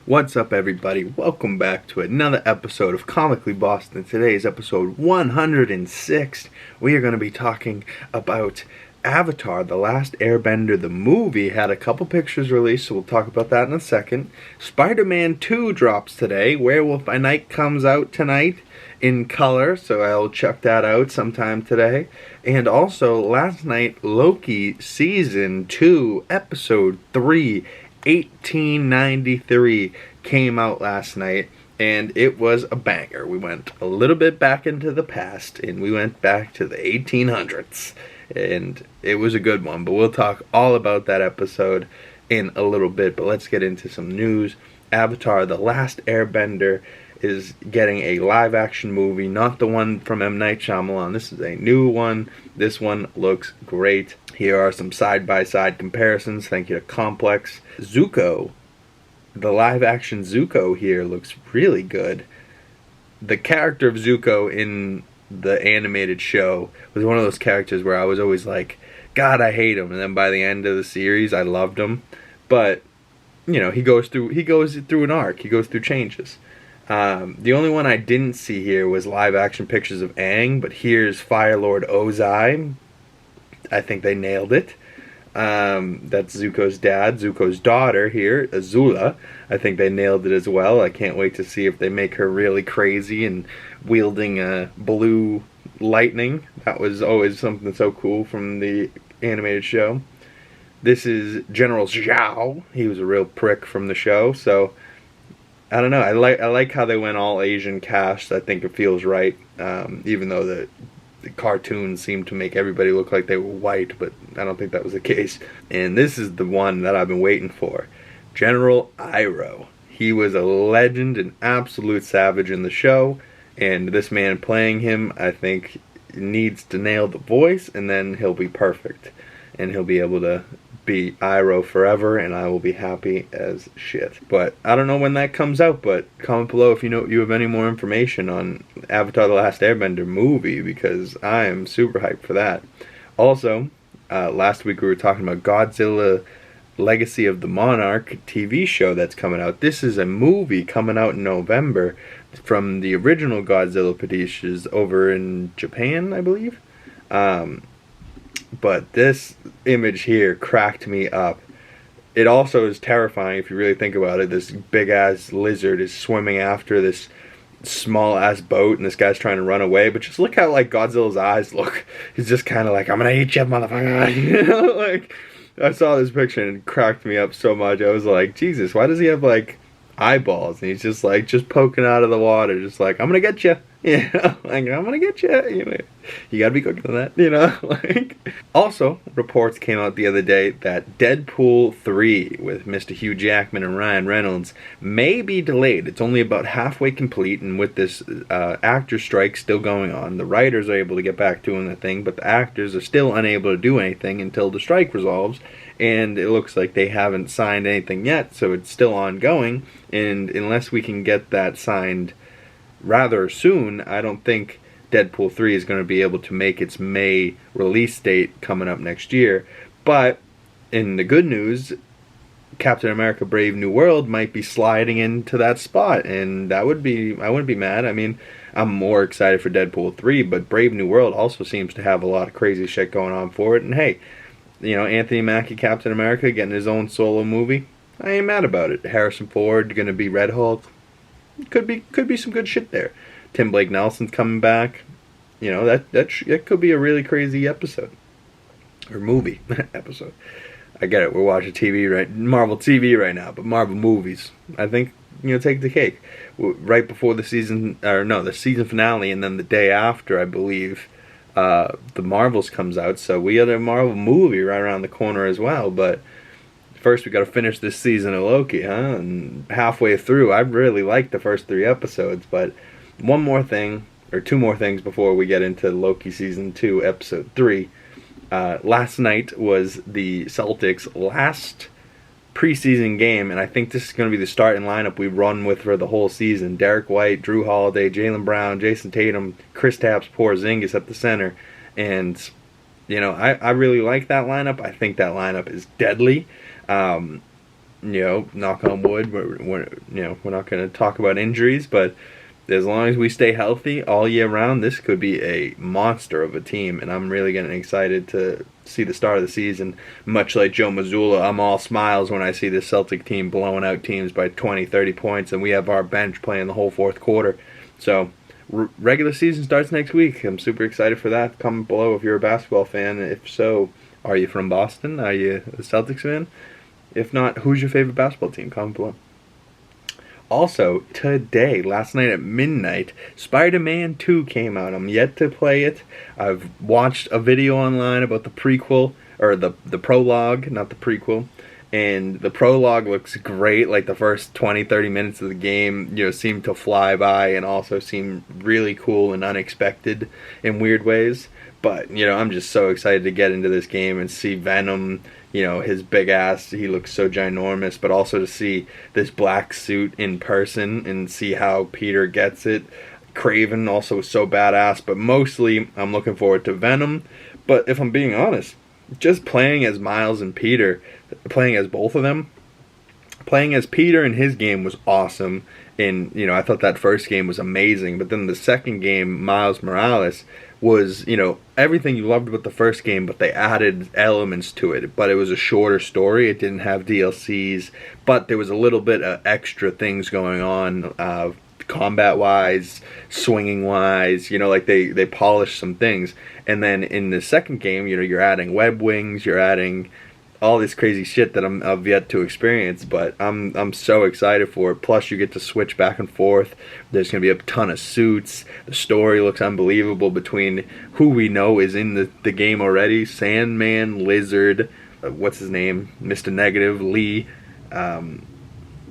What's up, everybody? Welcome back to another episode of Comically Boston. Today is episode 106. We are going to be talking about Avatar, The Last Airbender. The movie had a couple pictures released, so we'll talk about that in a second. Spider-Man 2 drops today. Werewolf by Night comes out tonight in color, so I'll check that out sometime today. And also, last night, Loki Season 2, Episode 3, 1893 came out last night, and it was a banger. We went a little bit back into the past, and we went back to the 1800s, and it was a good one. But we'll talk all about that episode in a little bit. But let's get into some news. Avatar: The Last Airbender is getting a live-action movie, not the one from M. Night Shyamalan. This is a new one. This one looks great. Here are some side-by-side comparisons. Thank you to Complex. Zuko, the live-action Zuko here looks really good. The character of Zuko in the animated show was one of those characters where I was always like, God, I hate him. And then by the end of the series, I loved him. But, you know, he goes through an arc. He goes through changes. The only one I didn't see here was live-action pictures of Aang, but here's Fire Lord Ozai. I think they nailed it. That's Zuko's dad. Zuko's daughter here, Azula. I think they nailed it as well. I can't wait to see if they make her really crazy and wielding blue lightning. That was always something so cool from the animated show. This is General Zhao. He was a real prick from the show, so I don't know. I like how they went all Asian cast. I think it feels right, even though the cartoons seemed to make everybody look like they were white, but I don't think that was the case. And this is the one that I've been waiting for. General Iroh. He was a legend, an absolute savage in the show, and this man playing him, I think, needs to nail the voice, and then he'll be perfect. And he'll be able to be Iroh forever, and I will be happy as shit. But I don't know when that comes out, but comment below if you have any more information on Avatar: The Last Airbender movie, because I am super hyped for that. Also, last week we were talking about Godzilla Legacy of the Monarch TV show that's coming out. This is a movie coming out in November from the original Godzilla producers over in Japan, I believe. But this image here cracked me up. It also is terrifying if you really think about it. This big-ass lizard is swimming after this small-ass boat, and this guy's trying to run away. But just look how, like, Godzilla's eyes look. He's just kind of like, I'm gonna eat you, motherfucker. You know, like, I saw this picture and it cracked me up so much. I was like, Jesus, why does he have, like, eyeballs? And he's just, like, just poking out of the water, just like, I'm gonna get you. You know, like, I'm gonna get you. You know, you gotta be quicker than that. You know, like. Also, reports came out the other day that Deadpool 3 with Mr. Hugh Jackman and Ryan Reynolds may be delayed. It's only about halfway complete, and with this actor strike still going on, the writers are able to get back doing the thing, but the actors are still unable to do anything until the strike resolves. And it looks like they haven't signed anything yet, so it's still ongoing. And unless we can get that signed rather soon, I don't think Deadpool 3 is going to be able to make its May release date coming up next year. But in the good news, Captain America Brave New World might be sliding into that spot, and I wouldn't be mad. I mean, I'm more excited for Deadpool 3, but Brave New World also seems to have a lot of crazy shit going on for it. And hey, you know, Anthony Mackie, Captain America, getting his own solo movie, I ain't mad about it. Harrison Ford going to be Red Hulk. Could be some good shit there. Tim Blake Nelson's coming back. You know, that could be a really crazy episode. Or movie episode. I get it, we're watching Marvel TV right now, but Marvel movies, I think, you know, take the cake. Right before the season finale, and then the day after, I believe, the Marvels comes out, so we got a Marvel movie right around the corner as well. But first we got to finish this season of Loki, huh? And halfway through, I really liked the first 3 episodes, but one more thing, or 2 more things before we get into Loki Season 2, Episode 3. Last night was the Celtics' last preseason game, and I think this is going to be the starting lineup we run with for the whole season. Derek White, Drew Holiday, Jaylen Brown, Jason Tatum, Kristaps Porzingis at the center. And, you know, I really like that lineup. I think that lineup is deadly. knock on wood, we're not going to talk about injuries, but as long as we stay healthy all year round, this could be a monster of a team, and I'm really getting excited to see the start of the season. Much like Joe Mazzulla, I'm all smiles when I see the Celtic team blowing out teams by 20, 30 points, and we have our bench playing the whole fourth quarter. So, regular season starts next week. I'm super excited for that. Comment below if you're a basketball fan. If so, are you from Boston? Are you a Celtics fan? If not, who's your favorite basketball team? Comment below. Also, today, last night at midnight, Spider-Man 2 came out. I'm yet to play it. I've watched a video online about the prequel, or the prologue, not the prequel. And the prologue looks great. Like, the first 20, 30 minutes of the game, seem to fly by and also seem really cool and unexpected in weird ways. But, I'm just so excited to get into this game and see Venom, his big ass, he looks so ginormous, but also to see this black suit in person and see how Peter gets it. Craven also is so badass, but mostly I'm looking forward to Venom. But if I'm being honest, just playing as Miles and Peter, playing as both of them, playing as Peter in his game was awesome. And, I thought that first game was amazing. But then the second game, Miles Morales, was, everything you loved about the first game, but they added elements to it. But it was a shorter story. It didn't have DLCs. But there was a little bit of extra things going on, combat-wise, swinging-wise. Like they polished some things. And then in the second game, you're adding web wings, you're adding all this crazy shit that I've yet to experience, but I'm so excited for it. Plus, you get to switch back and forth. There's going to be a ton of suits. The story looks unbelievable between who we know is in the game already. Sandman, Lizard, what's his name? Mr. Negative, Lee,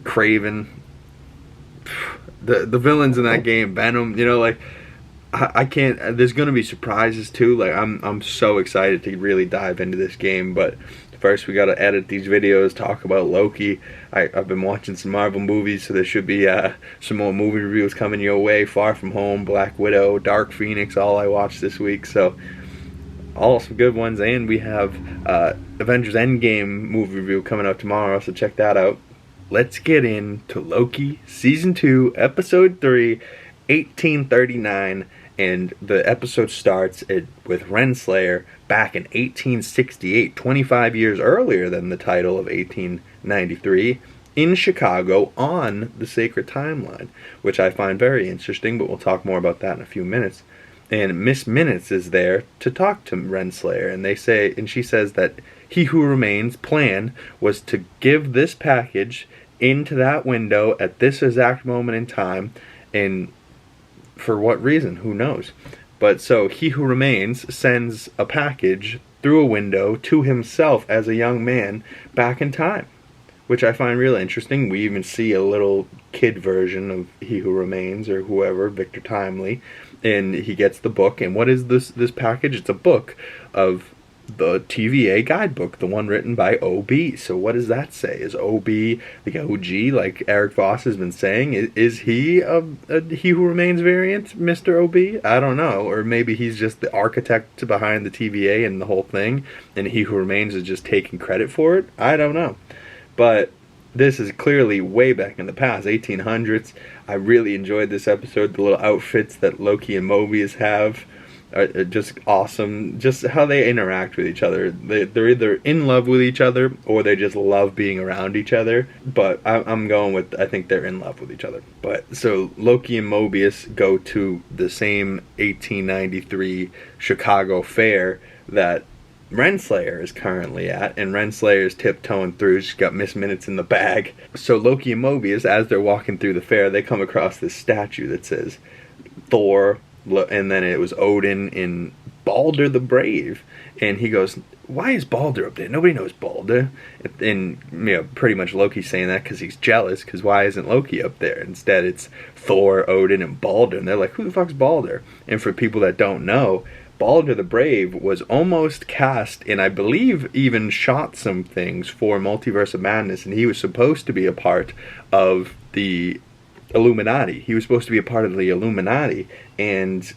Craven. The villains in that game, Venom, I can't. There's going to be surprises too. Like, I'm so excited to really dive into this game, but first we got to edit these videos, talk about Loki. I've been watching some Marvel movies, so there should be some more movie reviews coming your way. Far From Home, Black Widow, Dark Phoenix, all I watched this week. So all some good ones, and we have Avengers Endgame movie review coming out tomorrow, so check that out. Let's get into Loki Season 2, Episode 3, 1839. And the episode starts with Renslayer back in 1868, 25 years earlier than the title of 1893, in Chicago on the Sacred Timeline, which I find very interesting, but we'll talk more about that in a few minutes. And Miss Minutes is there to talk to Renslayer, and she says that He Who Remains' plan was to give this package into that window at this exact moment in time, and for what reason? Who knows? But so He Who Remains sends a package through a window to himself as a young man back in time, which I find really interesting. We even see a little kid version of He Who Remains, or whoever, Victor Timely, and he gets the book. And what is this package? It's a book of the TVA guidebook, the one written by OB. So what does that say? Is OB the OG, like Eric Voss has been saying? Is he a He Who Remains variant, Mr. OB? I don't know. Or maybe he's just the architect behind the TVA and the whole thing, and He Who Remains is just taking credit for it? I don't know. But this is clearly way back in the past, 1800s. I really enjoyed this episode. The little outfits that Loki and Mobius have are just awesome. Just how they interact with each other. They're either in love with each other or they just love being around each other. But I'm going with, I think they're in love with each other. But so Loki and Mobius go to the same 1893 Chicago fair that Renslayer is currently at, and Renslayer's tiptoeing through. She's got Miss Minutes in the bag. So Loki and Mobius, as they're walking through the fair, they come across this statue that says Thor, and then it was Odin in Balder the Brave, and he goes, why is Balder up there? Nobody knows Balder. And pretty much Loki's saying that because he's jealous, because why isn't Loki up there? Instead it's Thor, Odin, and Balder, and they're like, who the fuck's Balder? And for people that don't know, Balder the Brave was almost cast, and I believe even shot some things for Multiverse of Madness, and he was supposed to be a part of the Illuminati. He was supposed to be a part of the Illuminati, and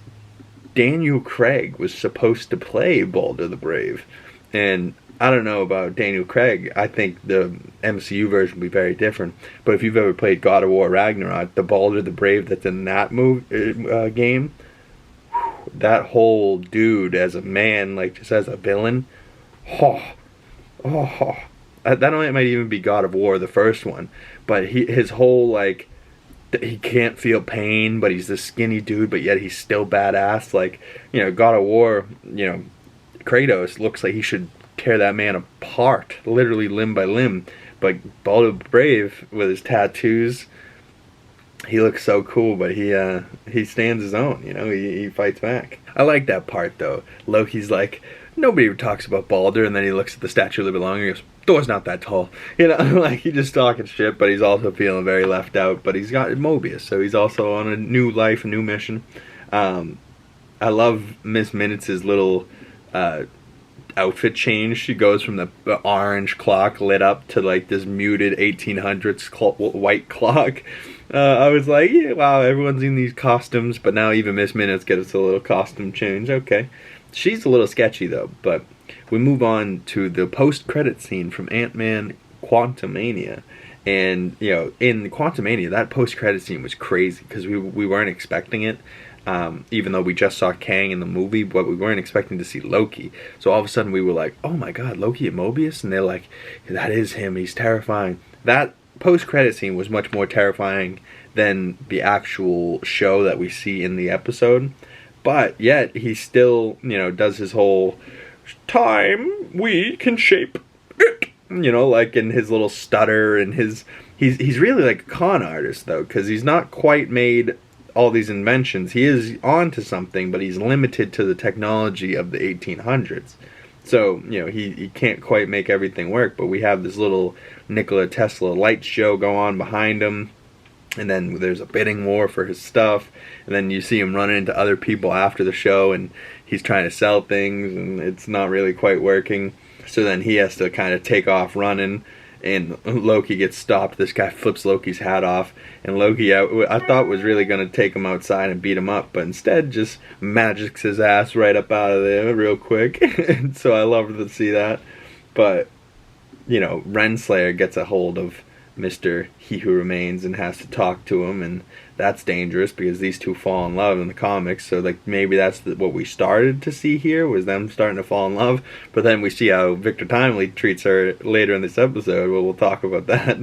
Daniel Craig was supposed to play Balder the Brave. And I don't know about Daniel Craig. I think the MCU version will be very different. But if you've ever played God of War Ragnarok, the Baldur the Brave that's in that game, that whole dude as a man, like just as a villain, oh, oh, that might even be God of War, the first one. But his whole like, he can't feel pain, but he's this skinny dude, but yet he's still badass. Like, you know, God of War, you know, Kratos looks like he should tear that man apart, literally limb by limb. But Baldur the Brave with his tattoos, he looks so cool, but he stands his own, you know, he fights back. I like that part though. Loki's like, nobody talks about Baldur, and then he looks at the Statue of Liberty and he goes, Thor's not that tall. You know, like he's just talking shit, but he's also feeling very left out. But he's got Mobius, so he's also on a new life, a new mission. I love Miss Minutes' little outfit change. She goes from the orange clock lit up to like this muted 1800s white clock. I was like, yeah, wow, everyone's in these costumes, but now even Miss Minutes gets a little costume change. Okay. She's a little sketchy though, but we move on to the post-credit scene from Ant-Man Quantumania. And, you know, in Quantumania, that post-credit scene was crazy because we weren't expecting it. Even though we just saw Kang in the movie, but we weren't expecting to see Loki. So all of a sudden we were like, oh my god, Loki and Mobius? And they're like, that is him, he's terrifying. That post-credit scene was much more terrifying than the actual show that we see in the episode. But yet, he still, you know, does his whole, time we can shape it. You know, like in his little stutter and his, he's really like a con artist though, because he's not quite made all these inventions. He is onto something, but he's limited to the technology of the 1800s. So, you know, he can't quite make everything work, but we have this little Nikola Tesla light show go on behind him. And then there's a bidding war for his stuff. And then you see him running into other people after the show, and he's trying to sell things, and it's not really quite working. So then he has to kind of take off running, and Loki gets stopped. This guy flips Loki's hat off, and Loki, I thought was really going to take him outside and beat him up, but instead just magics his ass right up out of there real quick. And so I loved to see that. But, you know, Renslayer gets a hold of Mr. He Who Remains and has to talk to him, and that's dangerous because these two fall in love in the comics. So like maybe that's what we started to see here, was them starting to fall in love. But then we see how Victor Timely treats her later in this episode. Well, we'll talk about that.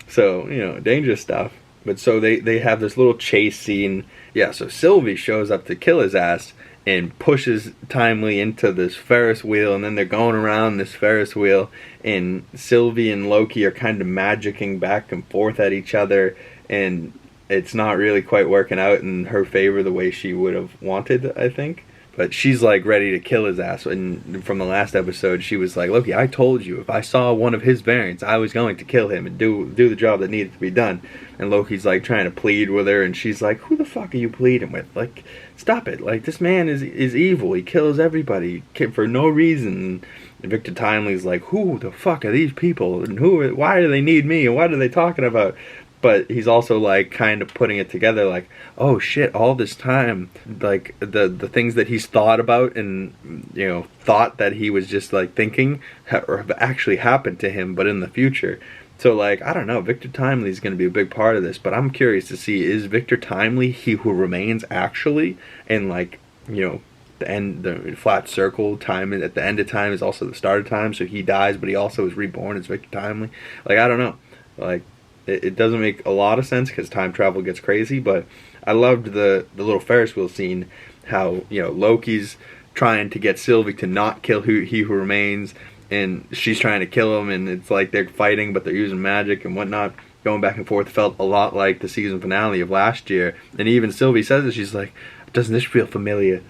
So, you know, dangerous stuff. But so they have this little chase scene. Yeah, so Sylvie shows up to kill his ass and pushes Timely into this Ferris wheel, and then they're going around this Ferris wheel, and Sylvie and Loki are kind of magicking back and forth at each other, and it's not really quite working out in her favor the way she would have wanted, I think. But she's like ready to kill his ass, and from the last episode she was like, Loki, I told you if I saw one of his variants I was going to kill him and do the job that needed to be done. And Loki's like trying to plead with her, and she's like, who the fuck are you pleading with? Like, stop it. Like, this man is evil. He kills everybody for no reason. And Victor Timely's like, who the fuck are these people? And why do they need me? And what are they talking about? But he's also like kind of putting it together like, oh shit, all this time, like the things that he's thought about and, you know, thought that he was just like thinking have actually happened to him, but in the future. So like, I don't know, Victor Timely is going to be a big part of this, but I'm curious to see, is Victor Timely He Who Remains actually? And like, you know, the flat circle time at the end of time is also the start of time, so he dies, but he also is reborn as Victor Timely. Like, I don't know. Like, it doesn't make a lot of sense because time travel gets crazy, but I loved the little Ferris wheel scene, how, you know, Loki's trying to get Sylvie to not kill He Who Remains, and she's trying to kill him, and it's like they're fighting, but they're using magic and whatnot, going back and forth. Felt a lot like the season finale of last year, and even Sylvie says it, she's like, doesn't this feel familiar?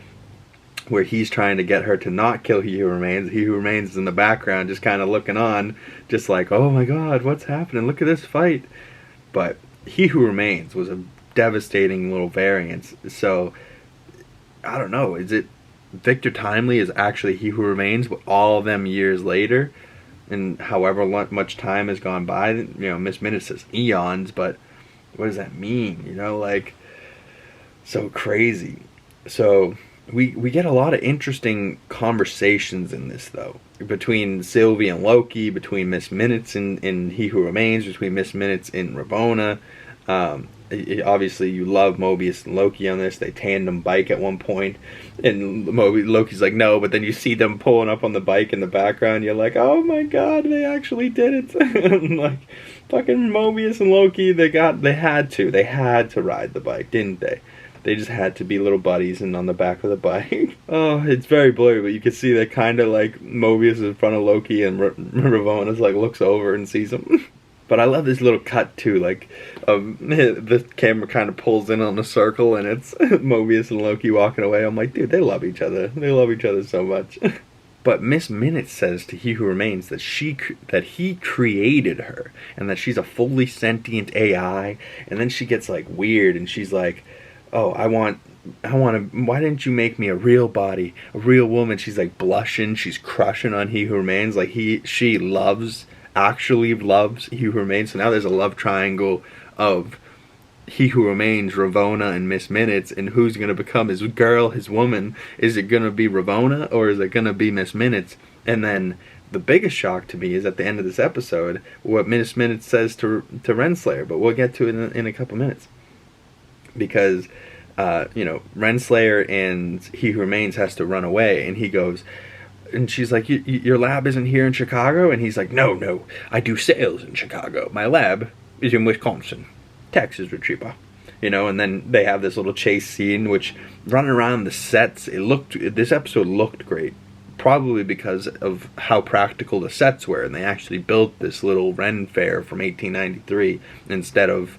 Where he's trying to get her to not kill He Who Remains. He Who Remains is in the background just kind of looking on, just like, oh my god, what's happening? Look at this fight. But He Who Remains was a devastating little variance. So, I don't know, is it Victor Timely is actually He Who Remains, but all of them years later, and however much time has gone by, you know, Miss Minutes says eons, but what does that mean? You know, like, so crazy. So we get a lot of interesting conversations in this, though, between Sylvie and Loki, between Miss Minutes and He Who Remains, between Miss Minutes and Ravonna. Obviously, you love Mobius and Loki on this. They tandem bike at one point, and Loki's like, no, but then you see them pulling up on the bike in the background. You're like, oh my god, they actually did it! Like, fucking Mobius and Loki, they had to ride the bike, didn't they? They just had to be little buddies and on the back of the bike. Oh, it's very blurry, but you can see that kind of like Mobius is in front of Loki, and Ravonna's like looks over and sees him. But I love this little cut too, like the camera kind of pulls in on a circle, and it's Mobius and Loki walking away. I'm like, dude, they love each other. They love each other so much. But Miss Minute says to He Who Remains that he created her, and that she's a fully sentient AI. And then she gets like weird, and she's like, oh, I want to, why didn't you make me a real body, a real woman? She's like blushing, she's crushing on He Who Remains, like she actually loves He Who Remains. So now there's a love triangle of He Who Remains, Ravonna, and Miss Minutes, and who's going to become his girl, his woman? Is it going to be Ravonna, or is it going to be Miss Minutes? And then the biggest shock to me is at the end of this episode, what Miss Minutes says to Renslayer, but we'll get to it in a couple minutes. Because, Renslayer and He Who Remains has to run away, and he goes, and she's like, your lab isn't here in Chicago? And he's like, no, I do sales in Chicago. My lab is in Wisconsin. Taxes are cheaper. And then they have this little chase scene, which running around the sets, this episode looked great. Probably because of how practical the sets were, and they actually built this little Ren Fair from 1893 instead of,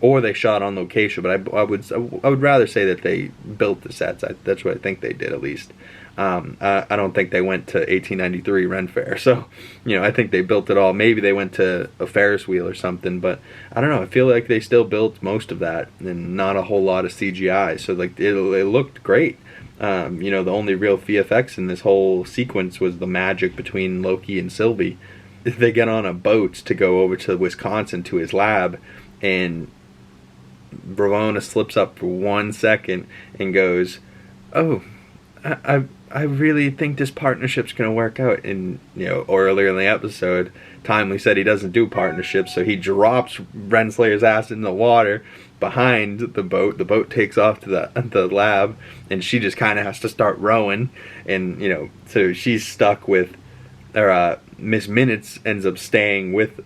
or they shot on location, but I would rather say that they built the sets. That's what I think they did, at least. I don't think they went to 1893 Ren Fair, so I think they built it all. Maybe they went to a Ferris wheel or something, but I don't know. I feel like they still built most of that and not a whole lot of CGI. So like it looked great. The only real VFX in this whole sequence was the magic between Loki and Sylvie. They get on a boat to go over to Wisconsin to his lab, and Ravonna slips up for 1 second and goes, oh, I really think this partnership's going to work out. And, or earlier in the episode, Timely said he doesn't do partnerships, so he drops Renslayer's ass in the water behind the boat. The boat takes off to the lab, and she just kind of has to start rowing. And, so she's stuck with, or Miss Minutes ends up staying with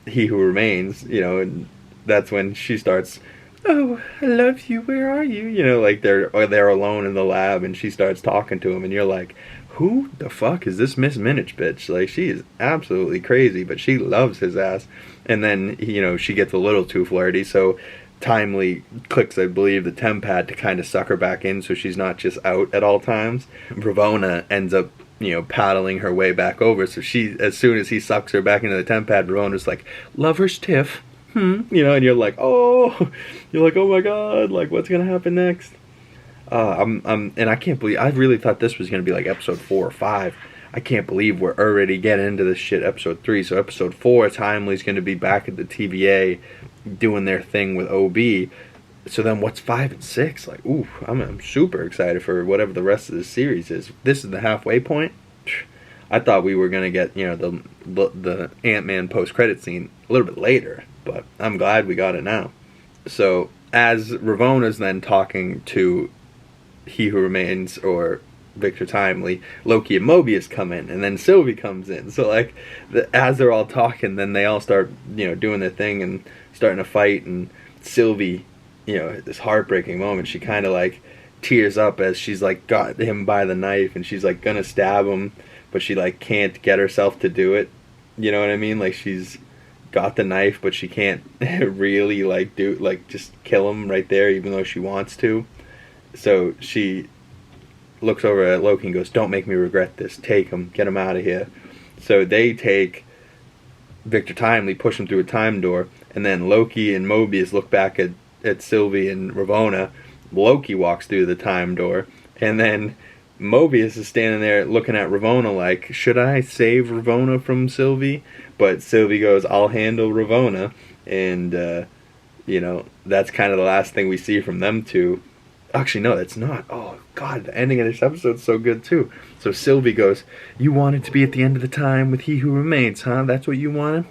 He Who Remains, and that's when she starts, oh, I love you, where are you? Like they're alone in the lab, and she starts talking to him, and you're like, who the fuck is this Miss Minutes bitch? Like, she is absolutely crazy, but she loves his ass. And then, she gets a little too flirty, so Timely clicks, I believe, the temp pad to kind of suck her back in so she's not just out at all times. Ravonna ends up, paddling her way back over, so as soon as he sucks her back into the temp pad, Ravonna's like, lover's tiff. And you're like, oh my god, like, what's gonna happen next? And I can't believe, I really thought this was gonna be like episode 4 or 5. I can't believe we're already getting into this shit episode 3. So episode 4, Timely's gonna be back at the TVA doing their thing with OB. So then what's 5 and 6? Like, ooh, I'm super excited for whatever the rest of the series is. This is the halfway point. I thought we were gonna get, the Ant-Man post-credit scene a little bit later, but I'm glad we got it now. So as Ravonna's then talking to He Who Remains, or Victor Timely, Loki and Mobius come in, and then Sylvie comes in. So like, as they're all talking, then they all start, doing their thing and starting to fight, and Sylvie, at this heartbreaking moment, she kind of like tears up as she's like got him by the knife, and she's like gonna stab him, but she like can't get herself to do it. You know what I mean? Like, she's got the knife, but she can't really like just kill him right there, even though she wants to. So she looks over at Loki and goes, don't make me regret this, take him, get him out of here. So they take Victor Timely, push him through a time door, and then Loki and Mobius look back at Sylvie and Ravonna. Loki walks through the time door, and then Mobius is standing there looking at Ravonna like, should I save Ravonna from Sylvie? But Sylvie goes, I'll handle Ravonna. And, that's kind of the last thing we see from them two. Actually, no, that's not. Oh, God, the ending of this episode's so good, too. So Sylvie goes, you wanted to be at the end of the time with He Who Remains, huh? That's what you wanted?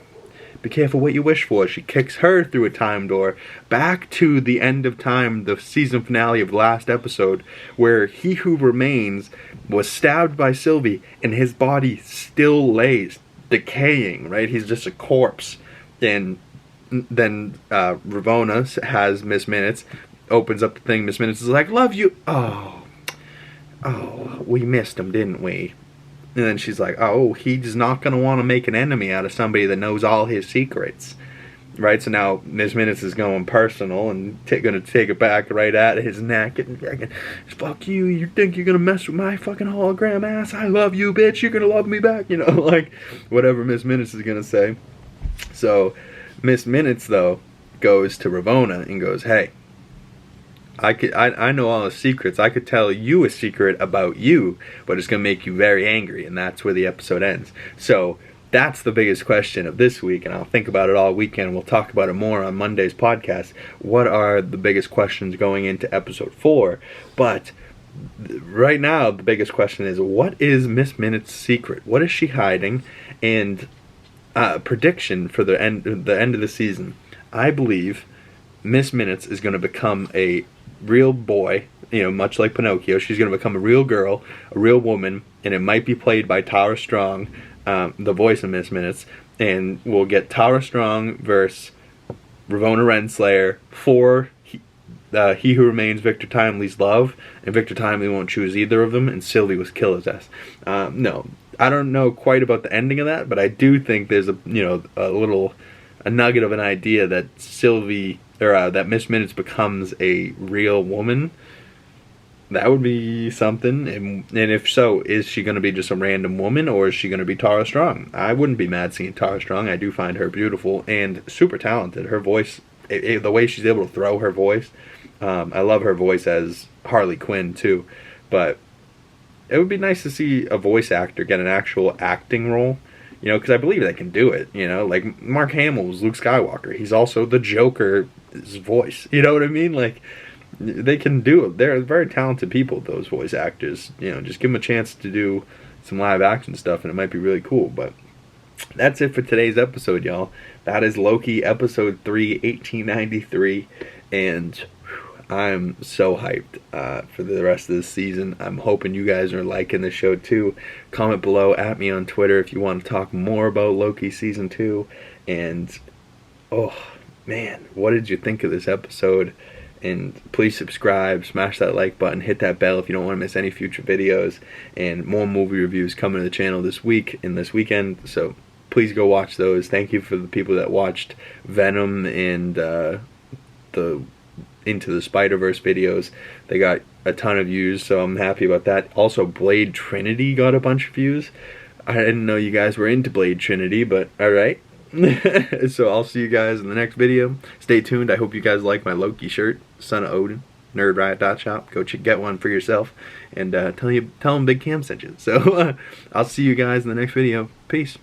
Be careful what you wish for. She kicks her through a time door back to the end of time, the season finale of last episode, where He Who Remains was stabbed by Sylvie, and his body still lays, decaying, right? He's just a corpse. And then Ravonna has Miss Minutes, opens up the thing. Miss Minutes is like, love you. Oh, we missed him, didn't we? And then she's like, oh, he's not going to want to make an enemy out of somebody that knows all his secrets. Right? So now Miss Minutes is going personal and going to take it back right at his neck. And fuck you. You think you're going to mess with my fucking hologram ass? I love you, bitch. You're going to love me back. You know, like whatever Miss Minutes is going to say. So Miss Minutes, though, goes to Ravonna and goes, hey, I know all the secrets. I could tell you a secret about you, but it's going to make you very angry, and that's where the episode ends. So that's the biggest question of this week, and I'll think about it all weekend. We'll talk about it more on Monday's podcast. What are the biggest questions going into episode 4? But right now, the biggest question is, what is Miss Minutes' secret? What is she hiding? And prediction for the end of the season. I believe Miss Minutes is going to become a real boy, you know, much like Pinocchio. She's going to become a real girl, a real woman, and it might be played by Tara Strong, the voice of Miss Minutes, and we'll get Tara Strong versus Ravonna Renslayer for He Who Remains, Victor Timely's love, and Victor Timely won't choose either of them, and Sylvie was kill his ass. No, I don't know quite about the ending of that, but I do think there's a nugget of an idea that Sylvie, or that Miss Minutes becomes a real woman. That would be something. And if so, is she going to be just a random woman, or is she going to be Tara Strong? I wouldn't be mad seeing Tara Strong. I do find her beautiful and super talented. Her voice, the way she's able to throw her voice, I love her voice as Harley Quinn too. But it would be nice to see a voice actor get an actual acting role. You know, because I believe they can do it, you know. Like, Mark Hamill was Luke Skywalker. He's also the Joker's voice. You know what I mean? Like, they can do it. They're very talented people, those voice actors. You know, just give them a chance to do some live action stuff, and it might be really cool. But that's it for today's episode, y'all. That is Loki, episode 3, 1893. And I'm so hyped for the rest of this season. I'm hoping you guys are liking the show too. Comment below, at me on Twitter if you want to talk more about Loki Season 2. And, oh, man, what did you think of this episode? And please subscribe, smash that like button, hit that bell if you don't want to miss any future videos. And more movie reviews coming to the channel this week and this weekend. So please go watch those. Thank you for the people that watched Venom and the Into the Spider-Verse videos. They got a ton of views, so I'm happy about that. Also, Blade Trinity got a bunch of views. I didn't know you guys were into Blade Trinity, but alright. So I'll see you guys in the next video. Stay tuned. I hope you guys like my Loki shirt, Son of Odin, nerdriot.shop. Go get one for yourself, and tell them Big Cam sent you. So I'll see you guys in the next video. Peace.